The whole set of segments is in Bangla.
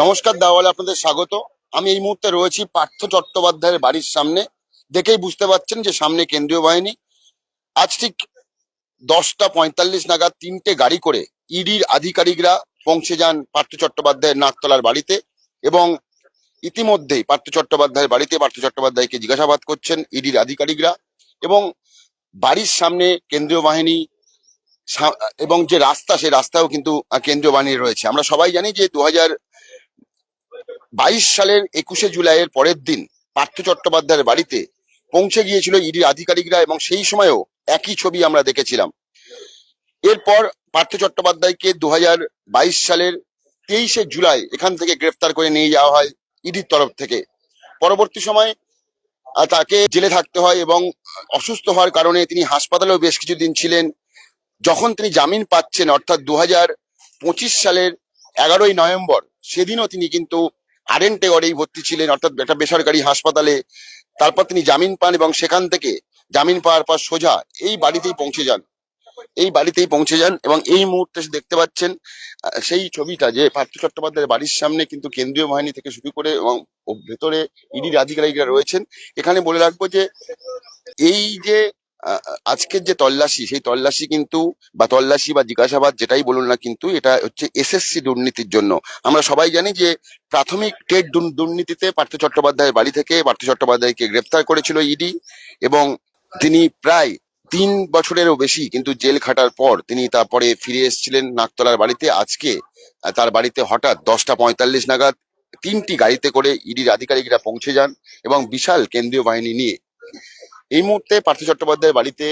নমস্কার দাওয়ালে আপনাদের স্বাগত। আমি এই মুহূর্তে রয়েছি পার্থ চট্টোপাধ্যায়ের বাড়ির সামনে। দেখেই বুঝতে পারছেন যে সামনে কেন্দ্রীয় বাহিনী। আজ ঠিক 10টা 45 নাগাদ 3টে গাড়ি করে ইডির আধিকারিকরা পৌঁছে যান পার্থ চট্টোপাধ্যায়ের নাকতলার বাড়িতে এবং ইতিমধ্যেই পার্থ চট্টোপাধ্যায়ের বাড়িতে পার্থ চট্টোপাধ্যায়কে জিজ্ঞাসাবাদ করছেন ইডির আধিকারিকরা এবং বাড়ির সামনে কেন্দ্রীয় বাহিনী এবং যে রাস্তা সেই রাস্তাও কিন্তু কেন্দ্রীয় বাহিনী রয়েছে। আমরা সবাই জানি যে 2022 সালের 21শে জুলাইয়ের পরের দিন পার্থ চট্টোপাধ্যায়ের বাড়িতে পৌঁছে গিয়েছিল ইডির আধিকারিকরা এবং সেই সময়ও একই ছবি আমরা দেখেছিলাম। এরপর পার্থ চট্টোপাধ্যায়কে 2022 সালের 23শে জুলাই এখান থেকে গ্রেফতার করে নিয়ে যাওয়া হয় ইডির তরফ থেকে। পরবর্তী সময় তাকে জেলে থাকতে হয় এবং অসুস্থ হওয়ার কারণে তিনি হাসপাতালেও বেশ কিছুদিন ছিলেন। যখন তিনি জামিন পাচ্ছেন অর্থাৎ 2025 সালের 11ই নভেম্বর, সেদিনও তিনি কিন্তু আরএনটেগরেই ভর্তি ছিলেন, অর্থাৎ একটা বেসরকারি হাসপাতালে। তারপর তিনি জামিন পান এবং সেখান থেকে জামিন পাওয়ার পর সোজা এই বাড়িতেই পৌঁছে যান এবং এই মুহূর্তে দেখতে পাচ্ছেন সেই ছবিটা, যে পার্থ চট্টোপাধ্যায়ের বাড়ির সামনে কিন্তু কেন্দ্রীয় বাহিনী থেকে শুরু করে এবং ভেতরে ইডির আধিকারিকরা রয়েছেন। এখানে বলে রাখবো যে এই যে আজকের যে তল্লাশি, সেই তল্লাশি কিন্তু তল্লাশি বা জিজ্ঞাসাবাদ যেটাই বলুন না, কিন্তু এটা হচ্ছে এসএসসি দুর্নীতির জন্য। আমরা সবাই জানি যে প্রাথমিক টেট দুর্নীতিতে পার্থ চট্টোপাধ্যায়ের বাড়ি থেকে পার্থ চট্টোপাধ্যায়কে গ্রেপ্তার করেছিল ইডি এবং তিনি প্রায় 3 বছরেরও বেশি কিন্তু জেল খাটার পর তিনি তারপরে ফিরে এসেছিলেন নাকতলার বাড়িতে। আজকে তার বাড়িতে হঠাৎ 10টা 45 নাগাদ 3টি গাড়িতে করে ইডির আধিকারিকরা পৌঁছে যান এবং বিশাল কেন্দ্রীয় বাহিনী নিয়ে এই মুহূর্তে পার্থ চট্টোপাধ্যায়ের বাড়িতে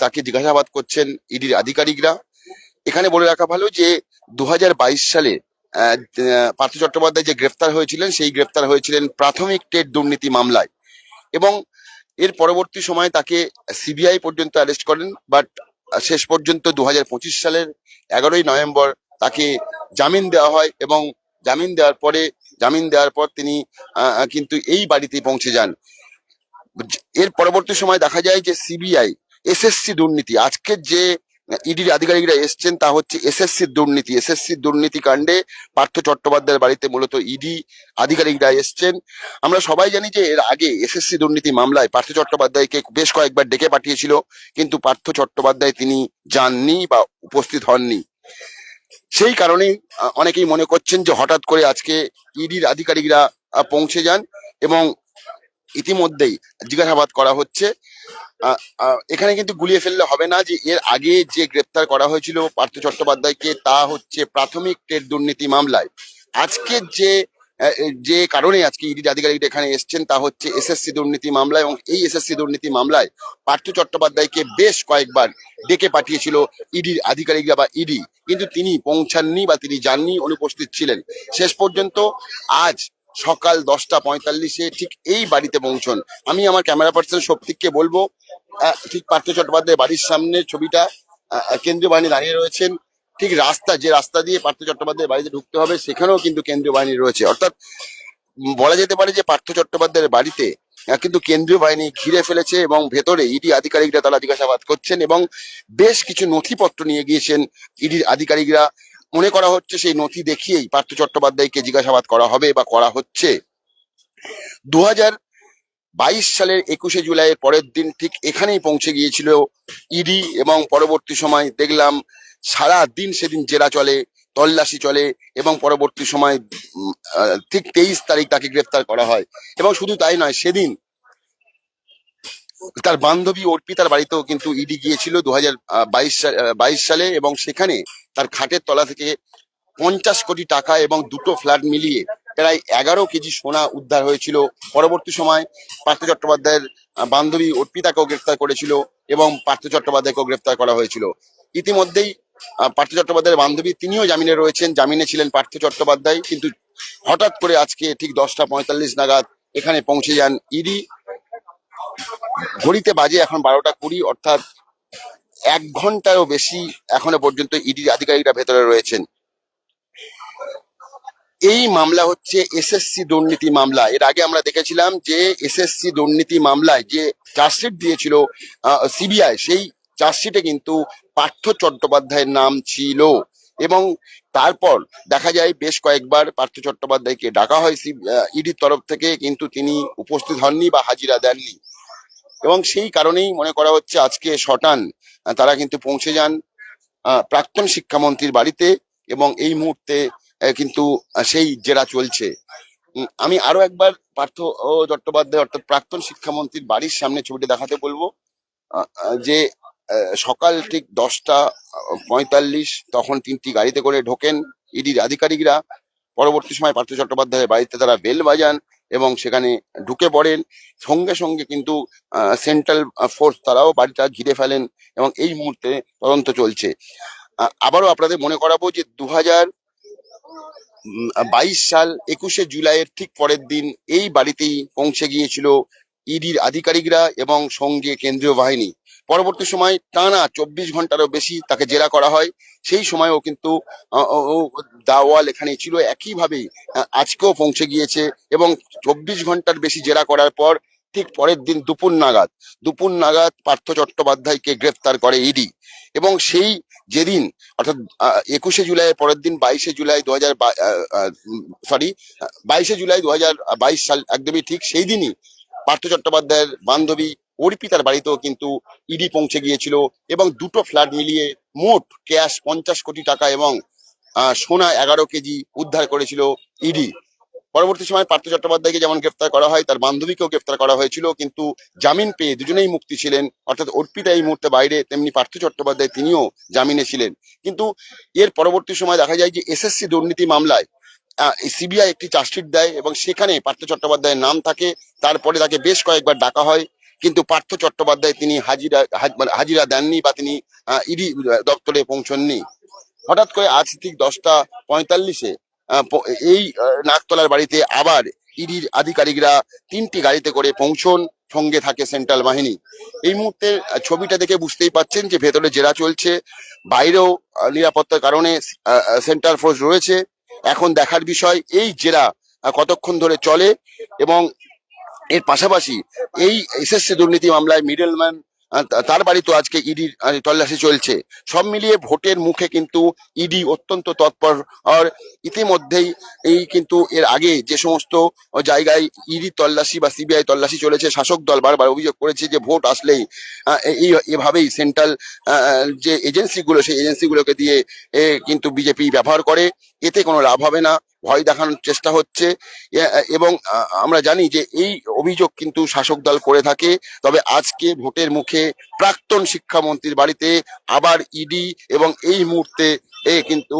তাকে জিজ্ঞাসাবাদ করছেন ইডির আধিকারিকরা। এখানে বলে রাখা ভালো যে 2022 সালে পার্থ চট্টোপাধ্যায় যে গ্রেফতার হয়েছিলেন, সেই গ্রেফতার হয়েছিলেন প্রাথমিক টেট দুর্নীতি মামলায় এবং এর পরবর্তী সময় তাকে সিবিআই পর্যন্ত অ্যারেস্ট করেন। বাট শেষ পর্যন্ত 2025 সালের 11ই নভেম্বর তাকে জামিন দেওয়া হয় এবং জামিন দেওয়ার পর তিনি কিন্তু এই বাড়িতেই পৌঁছে যান। এর পরবর্তী সময় দেখা যায় যে সিবিআই এসএসসি দুর্নীতি, আজকের যে ইডির আধিকারিকরা এসছেন তা হচ্ছে এসএসসি দুর্নীতি কাণ্ডে পার্থ চট্টোপাধ্যায়ের বাড়িতে মূলত ইডি আধিকারিকরা এসছেন। আমরা সবাই জানি যে এর আগে এসএসসি দুর্নীতি মামলায় পার্থ চট্টোপাধ্যায়কে বেশ কয়েকবার ডেকে পাঠিয়েছিল, কিন্তু পার্থ চট্টোপাধ্যায় তিনি যাননি বা উপস্থিত হননি। সেই কারণেই অনেকেই মনে করছেন যে হঠাৎ করে আজকে ইডির আধিকারিকরা পৌঁছে যান এবং ইতিমধ্যেই জিজ্ঞাসাবাদ করা হচ্ছে। এখানে কিন্তু গুলিয়ে ফেললে হবে না যে এর আগে যে গ্রেপ্তার করা হয়েছিল পার্থ চট্টোপাধ্যায়কে, তা হচ্ছে প্রাথমিক টেট দুর্নীতি মামলায়। আজকের যে কারণে আজকে ইডির আধিকারিকরা এখানে এসছেন তা হচ্ছে এসএসসি দুর্নীতি মামলা এবং এই এসএসসি দুর্নীতি মামলায় পার্থ চট্টোপাধ্যায়কে বেশ কয়েকবার ডেকে পাঠিয়েছিল ইডির আধিকারিকরা বা ইডি, কিন্তু তিনি পৌঁছাননি বা তিনি যাননি, অনুপস্থিত ছিলেন। শেষ পর্যন্ত আজ সকাল 10টা 45-এ ঠিক এই বাড়িতে পৌঁছন। আমি আমার ক্যামেরা পার্সন সৌপ্তিককে বলবো, ঠিক পার্থ চট্টোপাধ্যায়ের বাড়ির সামনে ছবিটা, কেন্দ্রীয় বাহিনী দাঁড়িয়ে রয়েছেন। ঠিক যে রাস্তা দিয়ে পার্থ চট্টোপাধ্যায়ের বাড়িতে ঢুকতে হবে, সেখানেও কিন্তু কেন্দ্রীয় বাহিনী রয়েছে। অর্থাৎ বলা যেতে পারে যে পার্থ চট্টোপাধ্যায়ের বাড়িতে কিন্তু কেন্দ্রীয় বাহিনী ঘিরে ফেলেছে এবং ভেতরে ইডি আধিকারিকরা তারা জিজ্ঞাসাবাদ করছেন এবং বেশ কিছু নথিপত্র নিয়ে গিয়েছেন ইডির আধিকারিকরা। মনে করা হচ্ছে সেই নথি দেখিয়েই পার্থ চট্টোপাধ্যায়কে জিজ্ঞাসাবাদ করা হবে বা করা হচ্ছে। 2022 সালের 21শে জুলাইয়ের পরের দিন ঠিক এখানেই পৌঁছে গিয়েছিল ইডি এবং পরবর্তী সময় দেখলাম সারা দিন সেদিন জেরা চলে, তল্লাশি চলে এবং পরবর্তী সময় ঠিক 23 তারিখ তাকে গ্রেফতার করা হয়। এবং শুধু তাই নয়, সেদিন তার বান্ধবী অর্পিতার বাড়িতেও কিন্তু ইডি গিয়েছিল 2022 সালে এবং সেখানে তার খাটের তলা থেকে 50 কোটি টাকা এবং 2টো ফ্ল্যাট মিলিয়ে প্রায় 11 কেজি সোনা উদ্ধার হয়েছিল। পরবর্তী সময় পার্থ চট্টোপাধ্যায়ের বান্ধবী অর্পিতাকেও গ্রেফতার করেছিল এবং পার্থ চট্টোপাধ্যায়কেও গ্রেফতার করা হয়েছিল। ইতিমধ্যেই পার্থ চট্টোপাধ্যায়ের বান্ধবী তিনিও জামিনে রয়েছেন, জামিনে ছিলেন পার্থ চট্টোপাধ্যায়, কিন্তু হঠাৎ করে আজকে ঠিক 10টা 45 নাগাদ এখানে পৌঁছে যান ইডি। ঘড়িতে বাজে এখন 12টা 20, অর্থাৎ 1 ঘন্টারও বেশি এখনো পর্যন্ত ইডির আধিকারিকরা ভেতরে রয়েছেন। এই মামলা হচ্ছে এসএসসি দুর্নীতি মামলা। এর আগে আমরা দেখেছিলাম যে এসএসসি দুর্নীতি মামলায় যে চার্জশিট দিয়েছিল সিবিআই, সেই চার্জশিটে কিন্তু পার্থ চট্টোপাধ্যায়ের নাম ছিল। এবং তারপর দেখা যায় বেশ কয়েকবার পার্থ চট্টোপাধ্যায়কে ডাকা হয় ইডির তরফ থেকে, কিন্তু তিনি উপস্থিত হননি বা হাজিরা দেননি। এবং সেই কারণেই মনে করা হচ্ছে আজকে সটান তারা কিন্তু পৌঁছে যান প্রাক্তন শিক্ষামন্ত্রীর বাড়িতে, এবং এই মুহূর্তে কিন্তু সেই জেরা চলছে। আমি আরো একবার পার্থ চট্টোপাধ্যায় অর্থাৎ প্রাক্তন শিক্ষামন্ত্রীর বাড়ির সামনে ছবিটি দেখাতে বলবো। যে সকাল ঠিক 10টা 45 তখন 3টি গাড়িতে করে ঢোকেন ইডির আধিকারিকরা। পরবর্তী সময় পার্থ চট্টোপাধ্যায়ের বাড়িতে তারা বেল বাজান এবং সেখানে ঢুকে পড়েন। সঙ্গে সঙ্গে কিন্তু সেন্ট্রাল ফোর্স তারাও বাড়িটা ঘিরে ফেলেন এবং এই মুহূর্তে তদন্ত চলছে। আবারও আপনাদের মনে করাবো যে 2022 সাল 21শে জুলাইয়ের ঠিক পরের দিন এই বাড়িতেই পৌঁছে গিয়েছিল ইডির আধিকারিকরা এবং সঙ্গে কেন্দ্রীয় বাহিনী। পরবর্তী সময় টানা 24 ঘন্টারও বেশি তাকে জেরা করা হয়। সেই সময়ও কিন্তু দাওয়াল এখানে ছিল। একইভাবেই আজকেও পৌঁছে গিয়েছে এবং 24 ঘন্টার বেশি জেরা করার পর ঠিক পরের দিন দুপুর নাগাদ পার্থ চট্টোপাধ্যায়কে গ্রেফতার করে ইডি। এবং সেই যেদিন অর্থাৎ 21শে জুলাইয়ের পরের দিন 22শে জুলাই 22শে জুলাই 2022 সাল একদমই ঠিক সেই দিনই পার্থ চট্টোপাধ্যায়ের বান্ধবী অর্পিতার বাড়িতেও কিন্তু ইডি পৌঁছে গিয়েছিল এবং দুটো ফ্ল্যাট মিলিয়ে মোট ক্যাশ 50 কোটি টাকা এবং সোনা 11 কেজি উদ্ধার করেছিল ইডি। পরবর্তী সময় পার্থ চট্টোপাধ্যায়কে যেমন গ্রেফতার করা হয়, তার বান্ধবীকেও গ্রেফতার করা হয়েছিল, কিন্তু জামিন পেয়ে দুজনেই মুক্তি ছিলেন। অর্থাৎ অর্পিতা এই মুহূর্তে বাইরে, তেমনি পার্থ চট্টোপাধ্যায় তিনিও জামিনে ছিলেন। কিন্তু এর পরবর্তী সময় দেখা যায় যে এসএসসি দুর্নীতি মামলায় সিবিআই একটি চার্জশিট দেয় এবং সেখানে পার্থ চট্টোপাধ্যায়ের নাম থাকে। তারপরে তাকে বেশ কয়েকবার ডাকা হয়, কিন্তু পার্থ চট্টোপাধ্যায় তিনি হাজিরা দেননি বা তিনি ইডি দপ্তরে পৌঁছননি। হঠাৎ করে আজ ঠিক 10টা 45-এ এই নাকতলার বাড়িতে আবার ইডির আধিকারিকরা 3টি গাড়িতে করে পৌঁছন, সঙ্গে থাকে সেন্ট্রাল বাহিনী। এই মুহূর্তে ছবিটা দেখে বুঝতেই পাচ্ছেন যে ভেতরে জেরা চলছে, বাইরেও নিরাপত্তার কারণে সেন্ট্রাল ফোর্স রয়েছে। এখন দেখার বিষয় এই জেরা কতক্ষণ ধরে চলে এবং এর পাশাপাশি এই এসএসসি দুর্নীতি মামলায় মিডলম্যান তার বাড়িতেও আজকে ইডির তল্লাশি চলছে। সব মিলিয়ে ভোটের মুখে কিন্তু ইডি অত্যন্ত তৎপর। আর ইতিমধ্যেই এই কিন্তু এর আগে যে সমস্ত জায়গায় ইডি তল্লাশি বা সিবিআই তল্লাশি চলেছে, শাসক দল বারবার অভিযোগ করেছে যে ভোট আসলেই এভাবেই সেন্ট্রাল যে এজেন্সিগুলো সেই এজেন্সিগুলোকে দিয়ে কিন্তু বিজেপি ব্যবহার করে। এতে কোনো লাভ হবে না, ভয় দেখানোর চেষ্টা হচ্ছে। এবং আমরা জানি যে এই অভিযোগ কিন্তু শাসক দল করে থাকে। তবে আজকে ভোটের মুখে প্রাক্তন শিক্ষামন্ত্রীর বাড়িতে আবার ইডি এবং এই মুহূর্তে কিন্তু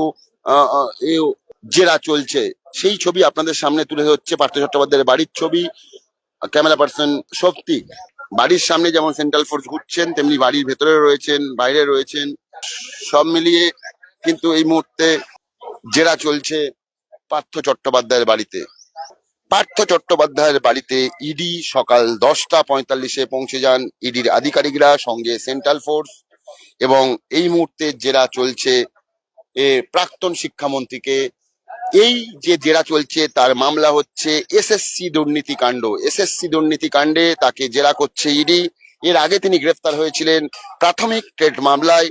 জেরা চলছে। সেই ছবি আপনাদের সামনে তুলে ধরছে পার্থ চট্টোপাধ্যায়ের বাড়ির ছবি। ক্যামেরা পার্সন শক্তি। বাড়ির সামনে যেমন সেন্ট্রাল ফোর্স ঘুরছেন, তেমনি বাড়ির ভেতরে রয়েছেন, বাইরে রয়েছেন। সব মিলিয়ে কিন্তু এই মুহূর্তে জেরা চলছে পার্থ চট্টোপাধ্যায়ের বাড়িতে। পার্থ চট্টোপাধ্যায়ের বাড়িতে ইডি সকাল 10টা 45-এ পৌঁছে যান ইডির আধিকারিকরা, সঙ্গে সেন্ট্রাল ফোর্স। এবং এই মুহূর্তে জেরা চলছে প্রাক্তন শিক্ষামন্ত্রীকে। এই যে জেরা চলছে তার মামলা হচ্ছে এসএসসি দুর্নীতিকাণ্ড। এসএসসি দুর্নীতিকাণ্ডে তাকে জেরা করছে ইডি। এর আগে তিনি গ্রেফতার হয়েছিলেন প্রাথমিক ট্রেড মামলায়।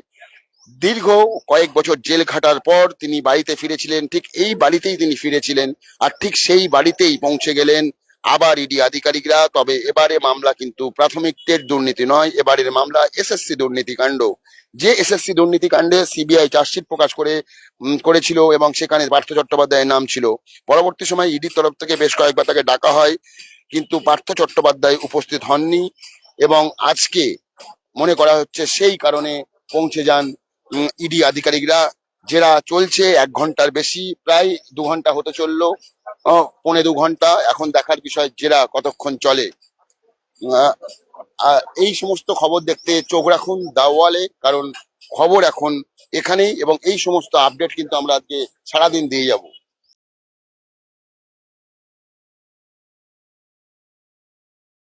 দীর্ঘ কয়েক বছর জেল খাটার পর তিনি বাড়িতে ফিরেছিলেন, ঠিক এই বাড়িতেই তিনি ফিরেছিলেন, আর ঠিক সেই বাড়িতেই পৌঁছে গেলেন আবার ইডি আধিকারিকরা। তবে এবারে মামলা কিন্তু প্রাথমিক টেট দুর্নীতি নয়, এবারের মামলা এসএসসি দুর্নীতিকাণ্ড। যে এসএসসি দুর্নীতিকাণ্ডে সিবিআই চার্জশিট প্রকাশ করেছিল এবং সেখানে পার্থ চট্টোপাধ্যায়ের নাম ছিল। পরবর্তী সময় ইডির তরফ থেকে বেশ কয়েকবার তাকে ডাকা হয়, কিন্তু পার্থ চট্টোপাধ্যায় উপস্থিত হননি এবং আজকে মনে করা হচ্ছে সেই কারণে পৌঁছে যান ইডি আধিকারিকরা। জেরা চলছে 1 ঘন্টার বেশি, প্রায় 2 ঘন্টা হতে চললো, 1.25 ঘন্টা। এখন দেখার বিষয় জেরা কতক্ষণ চলে। এই সমস্ত খবর দেখতে চোখ রাখুন দাওয়ালে, কারণ খবর এখন এখানেই এবং এই সমস্ত আপডেট কিন্তু আমরা আজকে সারাদিন দিয়ে যাব।